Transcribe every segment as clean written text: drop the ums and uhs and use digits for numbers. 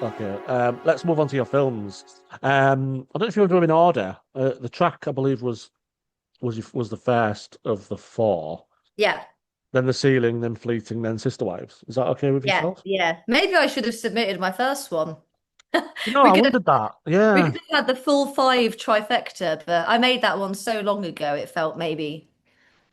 Okay. Let's move on to your films. I don't know if you want to do them in order. The Track, I believe, was the first of the four. Yeah, Then The Ceiling, then Fleeting, then Sister Wives. Is that okay with yeah, yourself? yeah. Maybe I should have submitted my first one. I We could have wondered that. we Yeah. could have had the full five trifecta, but I made that one so long ago it felt maybe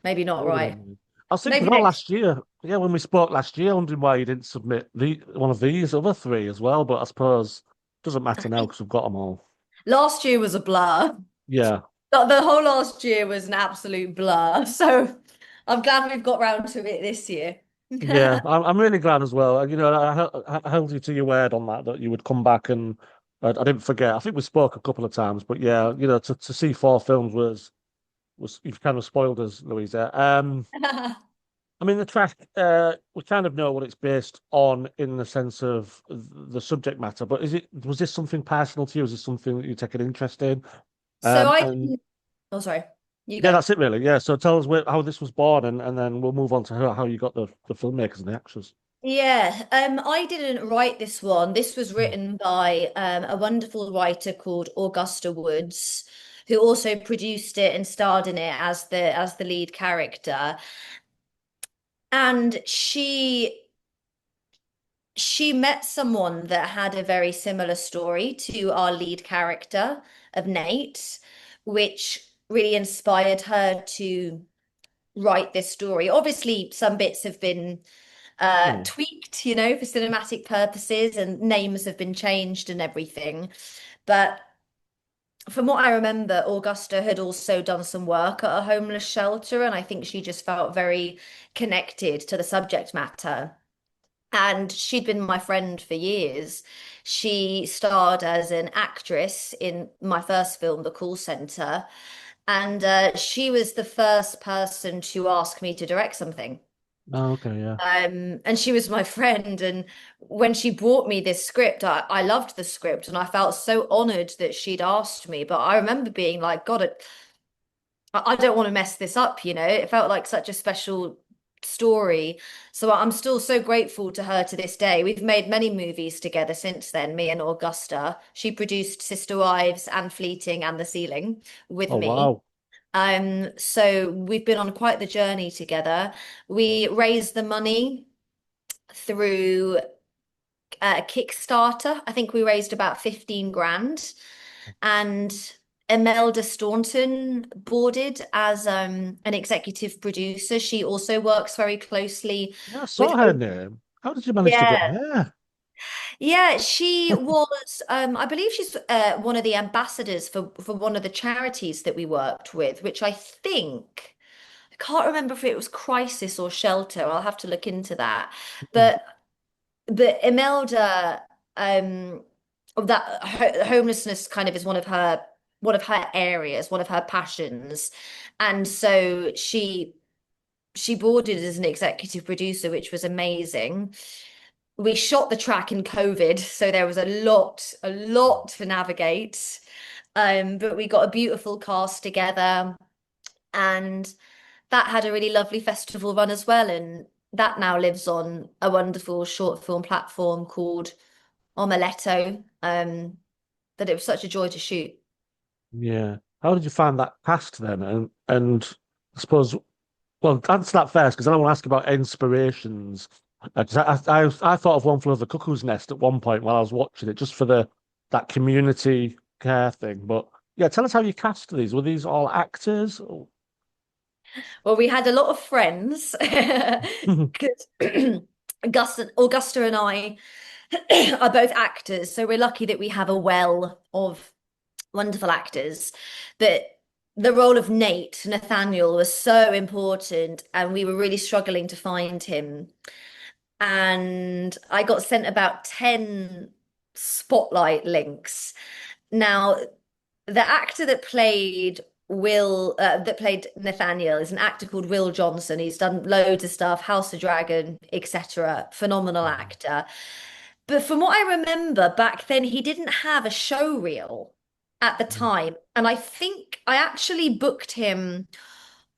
That not would have right. been. I was thinking Maybe about next. last year. Yeah, when we spoke last year, wondering why you didn't submit the one of these other three as well. But I suppose it doesn't matter now because we've got them all. Last year was a blur. Yeah. The whole last year was an absolute blur. So I'm glad we've got round to it this year. Yeah, I'm really glad as well. I held you to your word on that you would come back, and I didn't forget. I think we spoke a couple of times, but yeah, to see four films was you've kind of spoiled us, Louisa. I mean, the track, we kind of know what it's based on in the sense of the subject matter, but was this something personal to you? Is this something that you take an interest in? So I And didn't. Oh, sorry. You yeah, go. that's it really. Yeah, so tell us how this was born, and then we'll move on to how you got the filmmakers and the actors. Yeah, I didn't write this one. This was Hmm. written by a wonderful writer called Augusta Woods, who also produced it and starred in it as the lead character. And she met someone that had a very similar story to our lead character of Nate, which really inspired her to write this story. Obviously, some bits have been Hmm. tweaked, for cinematic purposes, and names have been changed and everything. But from what I remember, Augusta had also done some work at a homeless shelter, and I think she just felt very connected to the subject matter. And she'd been my friend for years. She starred as an actress in my first film, The Call Center, and she was the first person to ask me to direct something. Oh, okay, yeah. And she was my friend. And when she brought me this script, I loved the script and I felt so honored that she'd asked me. But I remember being like, God, I don't want to mess this up, you know? It felt like such a special story. So I'm still so grateful to her to this day. We've made many movies together since then, me and Augusta. She produced Sister Wives and Fleeting and The Ceiling with Oh, me. wow. So we've been on quite the journey together. We raised the money through a Kickstarter. I think we raised about 15 grand. And Imelda Staunton boarded as an executive producer. She also works very closely Yeah, I with, saw her name. How did you manage to get yeah, there? yeah, she was, I believe she's one of the ambassadors for one of the charities that we worked with, which I can't remember if it was Crisis or Shelter. I'll have to look into that. Hmm. But Imelda, um, that homelessness kind of is one of her areas, one of her passions, and so she boarded as an executive producer, which was amazing. We shot the track in COVID, so there was a lot to navigate. But we got a beautiful cast together, and that had a really lovely festival run as well. And that now lives on a wonderful short film platform called Omeletto. That it was such a joy to shoot. Yeah. How did you find that cast then? And I suppose, well, answer that first because I want to ask about inspirations. 'Cause I thought of One Flew Over the Cuckoo's Nest at one point while I was watching it, just for the that community care thing. But yeah, tell us how you cast these. Were these all actors? Or... Well, we had a lot of friends because Augusta and I are both actors, so we're lucky that we have a well of wonderful actors. But the role of Nathaniel, was so important, and we were really struggling to find him. And I got sent about 10 spotlight links. Now, the actor that played Nathaniel is an actor called Will Johnson. He's done loads of stuff, House of Dragon, etc. Phenomenal actor. But from what I remember back then, he didn't have a show reel at the time. And I think I actually booked him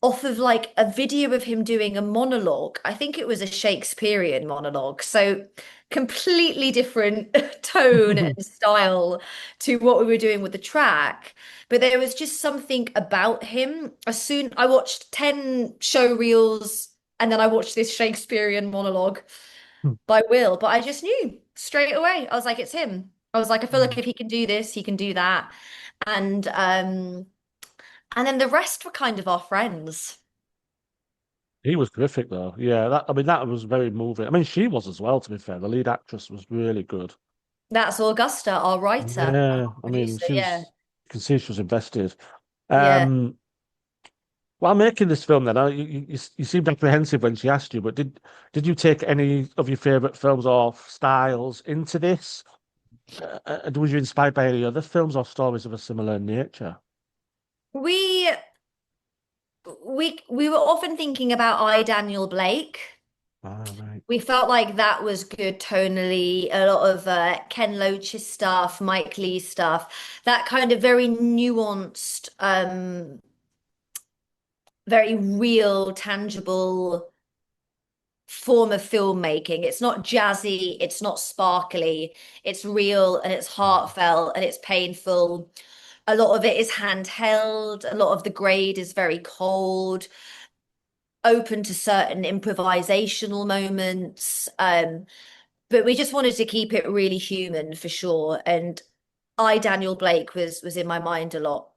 off of like a video of him doing a monologue. I think it was a Shakespearean monologue. So completely different tone and style to what we were doing with the track. But there was just something about him. As soon I watched 10 show reels and then I watched this Shakespearean monologue by Will, but I just knew straight away. I was like, it's him. I was like, I feel like if he can do this, he can do that. And and then the rest were kind of our friends. He was terrific though. Yeah, that I mean that was very moving. I mean she was as well, to be fair. The lead actress was really good. That's Augusta, our writer, our Yeah, I mean producer. she Yeah. was you can see she was invested. Yeah. Um While making this film then, you seemed apprehensive when she asked you, but did you take any of your favorite films or styles into this? Was you inspired by any other films or stories of a similar nature? We we were often thinking about I, Daniel Blake. Ah, right. We felt like that was good tonally. A lot of Ken Loach's stuff, Mike Lee's stuff, that kind of very nuanced, very real, tangible form of filmmaking. It's not jazzy, it's not sparkly, it's real and it's heartfelt and it's painful. A lot of it is handheld, a lot of the grade is very cold, open to certain improvisational moments. But we just wanted to keep it really human for sure. And I, Daniel Blake, was in my mind a lot.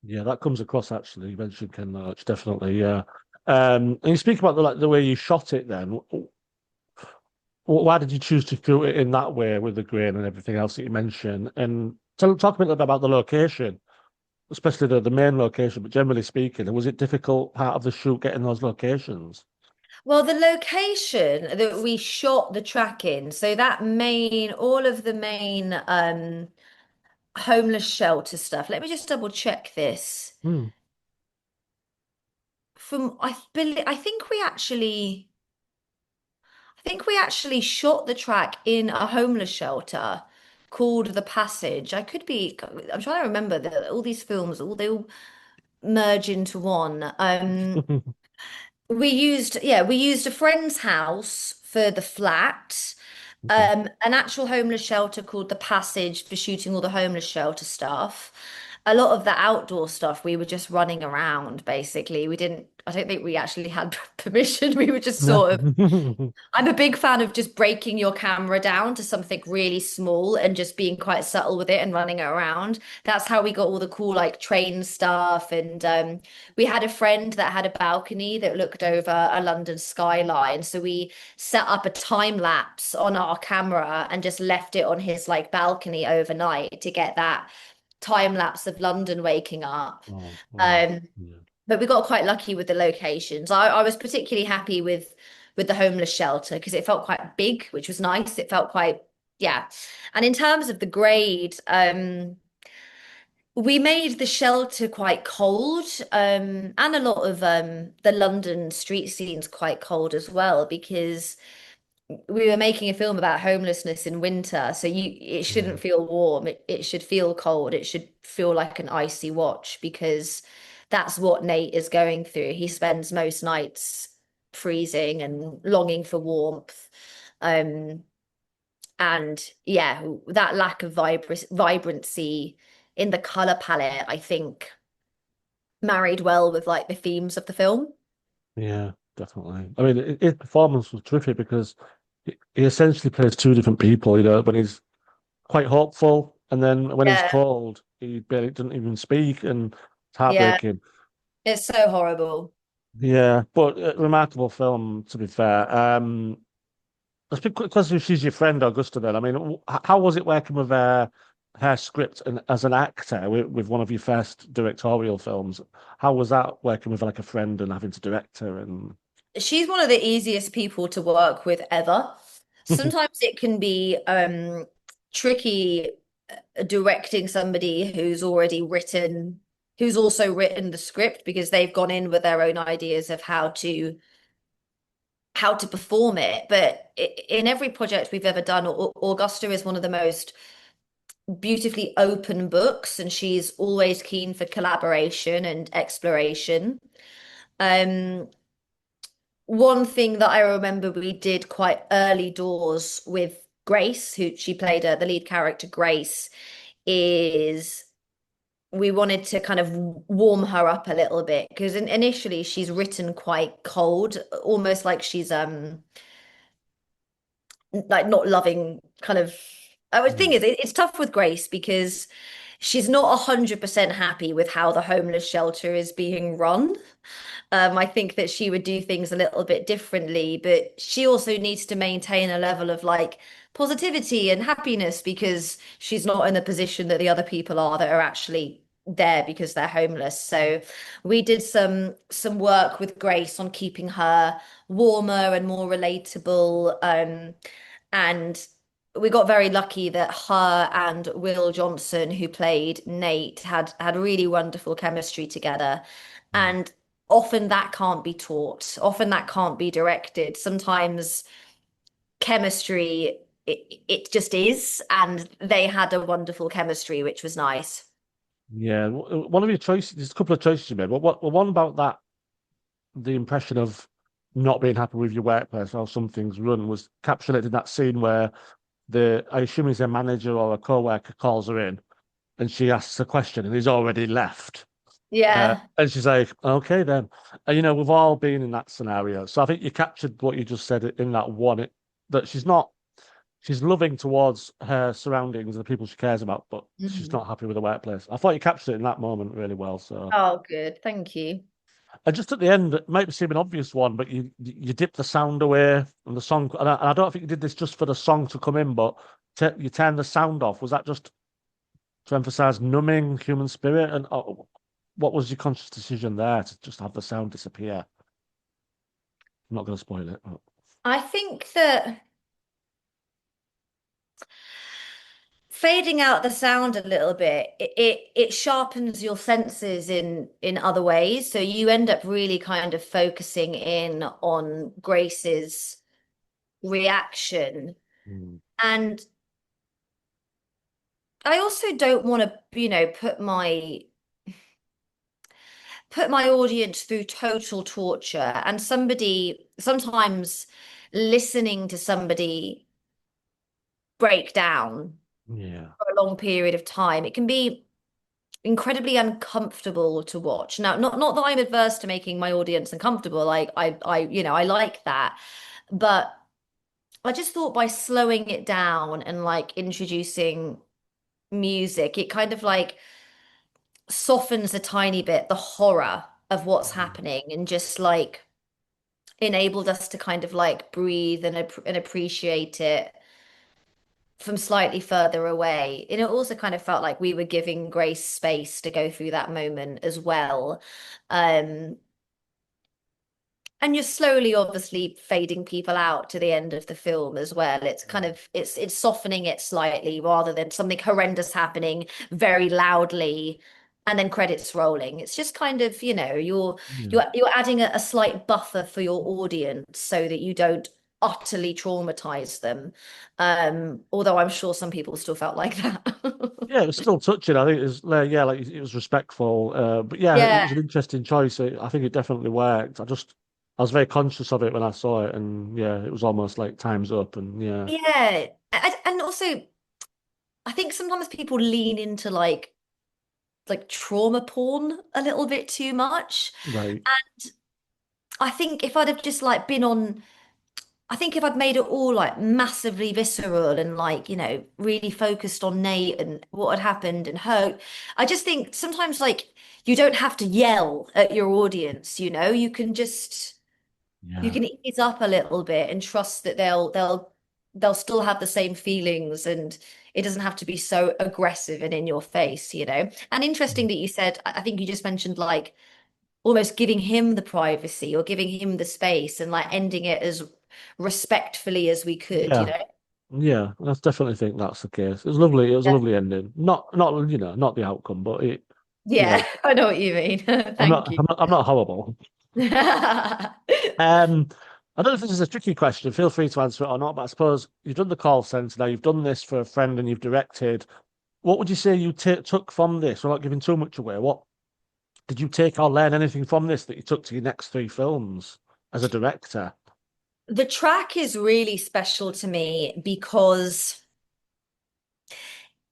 Yeah, that comes across actually. You mentioned Ken Loach, definitely. Yeah. And you speak about the way you shot it. Then, why did you choose to shoot it in that way with the grain and everything else that you mentioned? And talk a bit about the location, especially the main location. But generally speaking, was it difficult part of the shoot getting those locations? Well, the location that we shot the track in, so that main, all of the main homeless shelter stuff. Let me just double check this. Hmm. I think we actually shot the track in a homeless shelter called The Passage. I'm trying to remember that all these films, they all merge into one. We used a friend's house for the flat, Okay. an actual homeless shelter called The Passage for shooting all the homeless shelter stuff. A lot of the outdoor stuff, we were just running around, basically. I don't think we actually had permission. We were just Yeah. sort of I'm a big fan of just breaking your camera down to something really small and just being quite subtle with it and running it around. That's how we got all the cool like train stuff. And we had a friend that had a balcony that looked over a London skyline. So we set up a time lapse on our camera and just left it on his like balcony overnight to get that time lapse of London waking up. Oh, wow. Um, Yeah. but we got quite lucky with the locations. I was particularly happy with the homeless shelter because it felt quite big, which was nice. It felt quite, yeah. And in terms of the grade, we made the shelter quite cold, and a lot of the London street scenes quite cold as well because we were making a film about homelessness in winter, so it Yeah. shouldn't feel warm. It should feel cold. It should feel like an icy watch because that's what Nate is going through. He spends most nights freezing and longing for warmth. Um, and yeah, that lack of vibrancy in the color palette, I think, married well with like the themes of the film. Yeah, definitely. I mean, his performance was terrific because he essentially plays two different people, when he's quite hopeful, and then when he's Yeah, cold, he barely doesn't even speak, and it's yeah, heartbreaking. it's so horrible. Yeah, but remarkable film, to be fair. Let's be quick because she's your friend, Augusta, then. I mean, how was it working with her script and as an actor with one of your first directorial films? How was that working with like a friend and having to direct her and She's one of the easiest people to work with ever. Sometimes it can be tricky directing somebody who's also written the script because they've gone in with their own ideas of how to perform it. But in every project we've ever done, Augusta is one of the most beautifully open books, and she's always keen for collaboration and exploration. Um, One thing that I remember we did quite early doors with Grace, who she played the lead character Grace, is we wanted to kind of warm her up a little bit because initially she's written quite cold, almost like she's like not loving kind of. The thing Mm. is, it's tough with Grace because she's not 100% happy with how the homeless shelter is being run. I think that she would do things a little bit differently, but she also needs to maintain a level of like positivity and happiness because she's not in the position that the other people are that are actually there because they're homeless. So we did some work with Grace on keeping her warmer and more relatable. And we got very lucky that her and Will Johnson, who played Nate, had really wonderful chemistry together. Mm. And often that can't be taught. Often that can't be directed. Sometimes chemistry, it just is. And they had a wonderful chemistry, which was nice. Yeah, one of your choices, there's a couple of choices you made. One about that, the impression of not being happy with your workplace or some things run was captured in that scene where I assume it's a manager or a co-worker calls her in and she asks a question and he's already left. Yeah. And she's like, okay, then. And, you know, we've all been in that scenario. So I think you captured what you just said in that one, that she's loving towards her surroundings and the people she cares about, but she's Mhm. not happy with the workplace. I thought you captured it in that moment really well. So, Oh, good. Thank you. and just at the end, it might seem an obvious one, but you dip the sound away and the song, and I don't think you did this just for the song to come in, but you turn the sound off. Was that just to emphasize numbing human spirit? And what was your conscious decision there to just have the sound disappear? I'm not going to spoil it. But... I think that fading out the sound a little bit, it sharpens your senses in other ways. So you end up really kind of focusing in on Grace's reaction. Mm. And I also don't want to, put my audience through total torture. And sometimes listening to somebody break down Yeah. for a long period of time, it can be incredibly uncomfortable to watch. Now, not that I'm adverse to making my audience uncomfortable. Like I like that. But I just thought by slowing it down and like introducing music, it kind of like softens a tiny bit the horror of what's Mm. happening and just like enabled us to kind of like breathe and appreciate it from slightly further away. And it also kind of felt like we were giving Grace space to go through that moment as well. Um, and you're slowly obviously fading people out to the end of the film as well. It's kind of it's softening it slightly rather than something horrendous happening very loudly and then credits rolling. It's just kind of, Yeah. you're adding a slight buffer for your audience so that you don't utterly traumatize them. Although I'm sure some people still felt like that. Yeah, it was still touching. I think it was, yeah, like it was respectful. But yeah, it Yeah. was an interesting choice. I think it definitely worked. I was very conscious of it when I saw it, and yeah, it was almost like time's up. And yeah, Yeah. And also I think sometimes people lean into like trauma porn a little bit too much. right, And I think if I'd have just like been on, I think if I'd made it all like massively visceral and like, really focused on Nate and what had happened and her, I just think sometimes like you don't have to yell at your audience, you yeah, can ease up a little bit and trust that they'll still have the same feelings and it doesn't have to be so aggressive and in your face. And interesting that you said, I think you just mentioned like almost giving him the privacy or giving him the space and like ending it as respectfully as we could, you yeah, know? yeah. I definitely think that's the case. It was lovely. It was a lovely ending. Not not the outcome, but yeah. Yeah, I know what you mean. Thank you. I'm not horrible. I don't know if this is a tricky question. Feel free to answer it or not, but I suppose you've done the call centre now. You've done this for a friend and you've directed. What would you say you took from this, without giving too much away? did you take or learn anything from this that you took to your next three films as a director? The track is really special to me because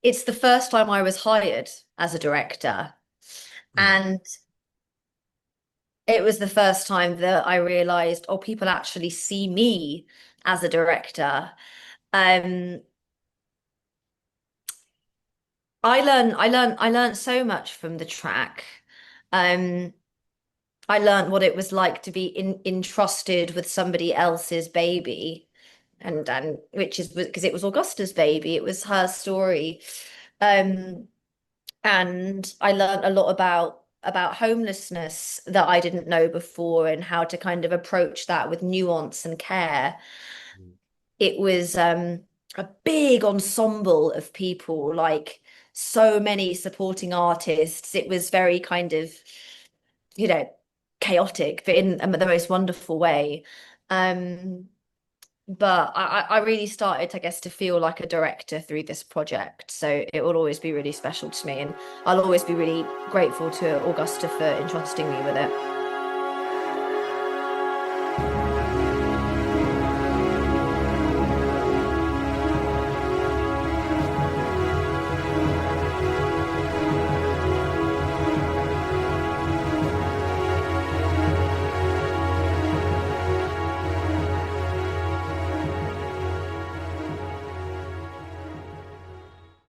it's the first time I was hired as a director. Mm. And it was the first time that I realized, oh, people actually see me as a director. Um, I learned so much from the track. Um, I learned what it was like to be entrusted with somebody else's baby, and which is because it was Augusta's baby, it was her story. Um, and I learned a lot about homelessness that I didn't know before and how to kind of approach that with nuance and care. It was a big ensemble of people, like so many supporting artists. It was very kind of, you know, chaotic, but in the most wonderful way. Um, but I really started, I guess, to feel like a director through this project. So it will always be really special to me. And I'll always be really grateful to Augusta for entrusting me with it.